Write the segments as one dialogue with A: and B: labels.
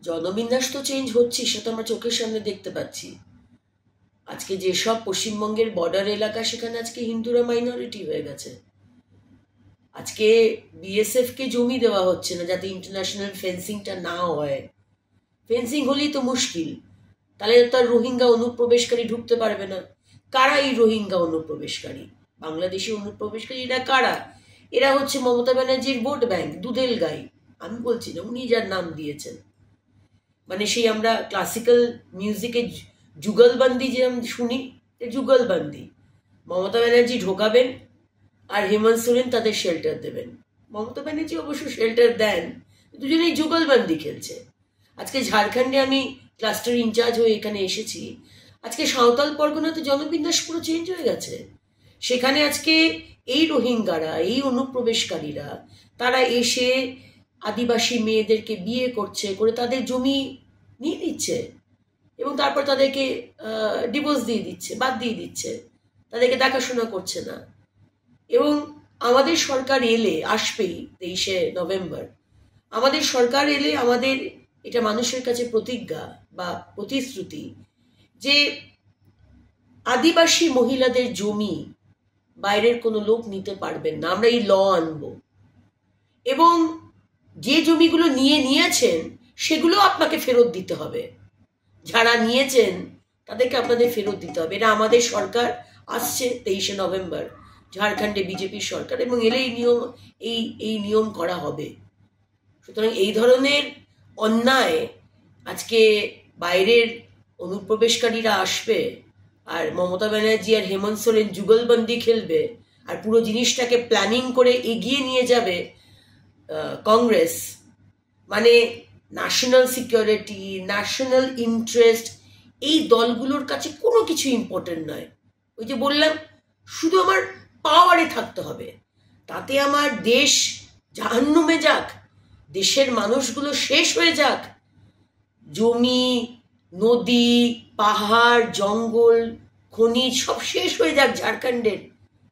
A: জনবিন্যাস তো চেঞ্জ হচ্ছে, সেটা আমরা চোখের সামনে দেখতে পাচ্ছি। আজকে যেসব পশ্চিমবঙ্গের বর্ডার এলাকা, সেখানে আজকে হিন্দুরা মাইনরিটি হয়ে গেছে। আজকে বিএসএফ কে জমি দেওয়া হচ্ছে না যাতে ইন্টারন্যাশনাল ফেন্সিংটা না হয়। ফেন্সিং হলেই তো মুশকিল, তাহলে তার রোহিঙ্গা অনুপ্রবেশকারী ঢুকতে পারবে না। কারা এই রোহিঙ্গা অনুপ্রবেশকারী? বাংলাদেশি অনুপ্রবেশকারী এরা কারা? এরা হচ্ছে মমতা ব্যানার্জির ভোট ব্যাংক, দুধেল গাই। আমি বলছি না, উনি যার নাম দিয়েছেন। মানে সেই আমরা ক্লাসিক্যাল মিউজিকে যুগলবন্দি যে আমি শুনি, যুগলবন্দি। মমতা ব্যানার্জি ঢোকাবেন আর হেমন্ত সোরেন তাদের শেল্টার দেবেন। মমতা ব্যানার্জি অবশ্য শেল্টার দেন, দুজনেই যুগলবন্দি খেলছে। আজকে ঝাড়খণ্ডে আমি ক্লাস্টার ইনচার্জ হয়ে এখানে এসেছি। আজকে সাঁওতাল পরগনাতে জনবিন্যাস পুরো চেঞ্জ হয়ে গেছে। সেখানে আজকে এই রোহিঙ্গারা, এই অনুপ্রবেশকারীরা, তারা এসে আদিবাসী মেয়েদেরকে বিয়ে করছে, করে তাদের জমি নিয়ে নিচ্ছে এবং তারপর তাদেরকে ডিভোর্স দিয়ে দিচ্ছে, বাদ দিয়ে দিচ্ছে, তাদেরকে দেখাশোনা করছে না। এবং আমাদের সরকার এলে, আসবেই 23শে নভেম্বর, আমাদের সরকার এলে আমাদের এটা মানুষের কাছে প্রতিজ্ঞা বা প্রতিশ্রুতি যে আদিবাসী মহিলাদের জমি বাইরের কোনো লোক নিতে পারবেন না। আমরা এই ল আনবো এবং যে জমিগুলো নিয়েছেন সেগুলো আপনাকে ফেরত দিতে হবে। যারা নিয়েছেন তাদেরকে আপনাদের ফেরত দিতে হবে। এটা আমাদের সরকার আসছে 23শে নভেম্বর, ঝাড়খণ্ডে বিজেপির সরকার, এবং এলেই এই নিয়ম করা হবে। সুতরাং এই ধরনের অন্যায়, আজকে বাইরের অনুপ্রবেশকারীরা আসবে আর মমতা ব্যানার্জি আর হেমন্ত সোরেন যুগলবন্দি খেলবে আর পুরো জিনিসটাকে প্ল্যানিং করে এগিয়ে নিয়ে যাবে কংগ্রেস। মানে ন্যাশনাল সিকিউরিটি, ন্যাশনাল ইন্টারেস্ট এই দলগুলোর কাছে কোনো কিছু ইম্পর্টেন্ট নয়। ওই যে বললাম, শুধু আমার পাওয়ারে থাকতে হবে, তাতে আমার দেশ জাহান্নামে যাক, দেশের মানুষগুলো শেষ হয়ে যাক, জমি, নদী, পাহাড়, জঙ্গল, খনিজ সব শেষ হয়ে যাক ঝাড়খণ্ডের,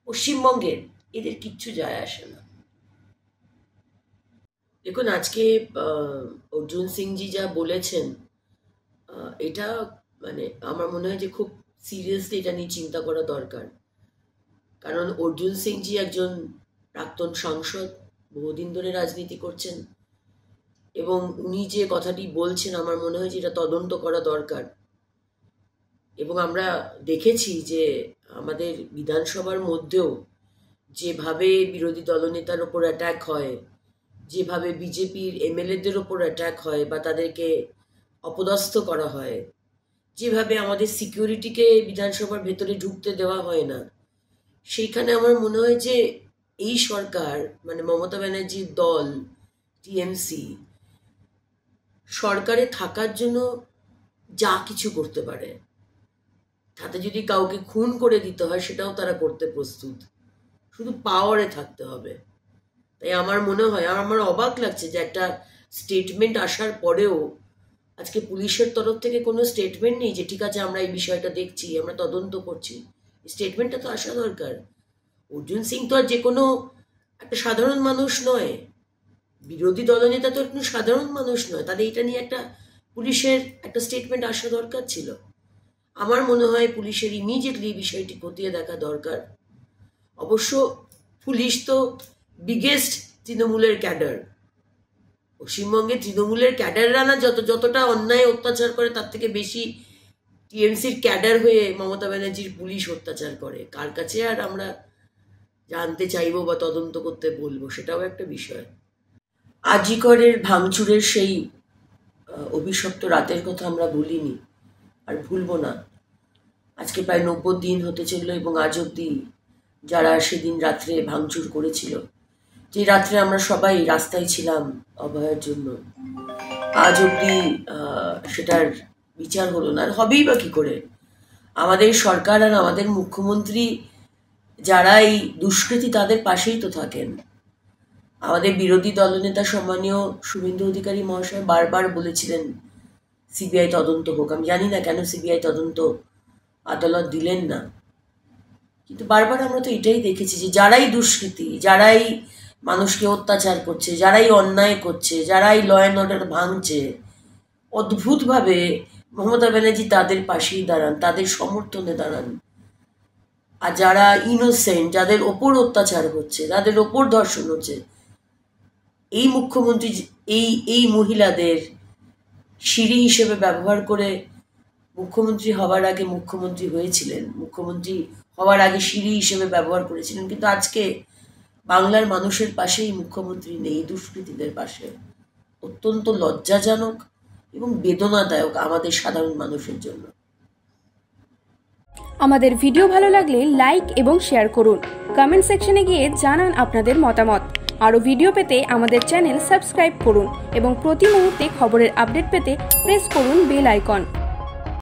A: পশ্চিমবঙ্গের, এদের কিচ্ছু যায় আসে না। দেখুন, আজকে অর্জুন সিংজি যা বলেছেন, এটা মানে আমার মনে হয় যে খুব সিরিয়াসলি এটা নিয়ে চিন্তা করা দরকার। কারণ অর্জুন সিংজি একজন প্রাক্তন সাংসদ, বহুদিন ধরে রাজনীতি করছেন, এবং উনি যে কথাটি বলছেন আমার মনে হয় যে এটা তদন্ত করা দরকার। এবং আমরা দেখেছি যে আমাদের বিধানসভার মধ্যেও যেভাবে বিরোধী দলনেতার ওপর অ্যাটাক হয়, যেভাবে বিজেপির এমএলএদের ওপর অ্যাটাক হয় বা তাদেরকে অপদস্থ করা হয়, যেভাবে আমাদের সিকিউরিটিকে বিধানসভার ভেতরে ঢুকতে দেওয়া হয় না, সেইখানে আমার মনে হয় যে এই সরকার, মানে মমতা ব্যানার্জির দল টিএমসি, সরকারে থাকার জন্য যা কিছু করতে পারে। তাতে যদি কাউকে খুন করে দিতে হয় সেটাও তারা করতে প্রস্তুত, শুধু পাওয়ারে থাকতে হবে। তাই আমার মনে হয়, আমার অবাক লাগছে যে একটা স্টেটমেন্ট আসার পরেও আজকে পুলিশের তরফ থেকে কোনো স্টেটমেন্ট নেই যে ঠিক আছে আমরা এই বিষয়টা দেখছি, আমরা তদন্ত করছি। স্টেটমেন্টটা তো আসা দরকার। অর্জুন সিং তো আর যে কোনো একটা সাধারণ মানুষ নয়, বিরোধী দলনেতা তো কোনো সাধারণ মানুষ নয়, তাদের এটা নিয়ে একটা পুলিশের একটা স্টেটমেন্ট আসা দরকার ছিল। আমার মনে হয় পুলিশের ইমিডিয়েটলি বিষয়টি খতিয়ে দেখা দরকার। অবশ্য পুলিশ তো বিগেস্ট তৃণমূলের ক্যাডার। পশ্চিমবঙ্গে তৃণমূলের ক্যাডাররা না যতটা অন্যায় অত্যাচার করে, তার থেকে বেশি টিএমসির ক্যাডার হয়ে মমতা ব্যানার্জির পুলিশ অত্যাচার করে। কার কাছে আর আমরা জানতে চাইবো বা তদন্ত করতে বলবো, সেটাও একটা বিষয়। আজিকরের ভাঙচুরের সেই অভিশপ্ত রাতের কথা আমরা ভুলিনি আর ভুলবো না। আজকে প্রায় 90 দিন হতে চললো এবং আজ অব্দি যারা সেদিন রাত্রে ভাঙচুর করেছিল, যে রাত্রে আমরা সবাই রাস্তায় ছিলাম অভয়ের জন্য, আজ অব্দি সেটার বিচার হলো না। আর হবেই বা কী করে? আমাদের সরকার আর আমাদের মুখ্যমন্ত্রী যারা এই দুষ্কৃতী, তাদের পাশেই তো থাকেন। আমাদের বিরোধী দলনেতা সম্মানীয় শুভেন্দু অধিকারী মহাশয় বারবার বলেছিলেন সিবিআই তদন্ত হোক। আমি জানি না কেন সিবিআই তদন্ত আদালত দিলেন না, কিন্তু বারবার আমরা তো এটাই দেখেছি যে যারাই দুষ্কৃতী, যারাই মানুষকে অত্যাচার করছে, যারাই অন্যায় করছে, যারাই ল অ্যান্ড অর্ডার ভাঙছে, অদ্ভুতভাবে মমতা ব্যানার্জি তাদের পাশেই দাঁড়ান, তাদের সমর্থনে দাঁড়ান। আর যারা ইনোসেন্ট, যাদের ওপর অত্যাচার হচ্ছে, যাদের ওপর ধর্ষণ হচ্ছে, এই মুখ্যমন্ত্রী এই মহিলাদের সিঁড়ি হিসেবে ব্যবহার করে মুখ্যমন্ত্রী হওয়ার আগে মুখ্যমন্ত্রী হয়েছিলেন, মুখ্যমন্ত্রী হওয়ার আগে সিঁড়ি হিসেবে ব্যবহার করেছিলেন। কিন্তু আজকে বাংলার মানুষের পাশেই মুখ্যমন্ত্রী নেই, দুষ্কৃতীদের পাশে। অত্যন্ত লজ্জাজনক এবং বেদনাদায়ক আমাদের সাধারণ মানুষের জন্য।
B: আমাদের ভিডিও ভালো লাগলে লাইক এবং শেয়ার করুন। কমেন্ট সেকশনে গিয়ে জানান আপনাদের মতামত। আরও ভিডিও পেতে আমাদের চ্যানেল সাবস্ক্রাইব করুন এবং প্রতি মুহূর্তে খবরের আপডেট পেতে প্রেস করুন বেল আইকন।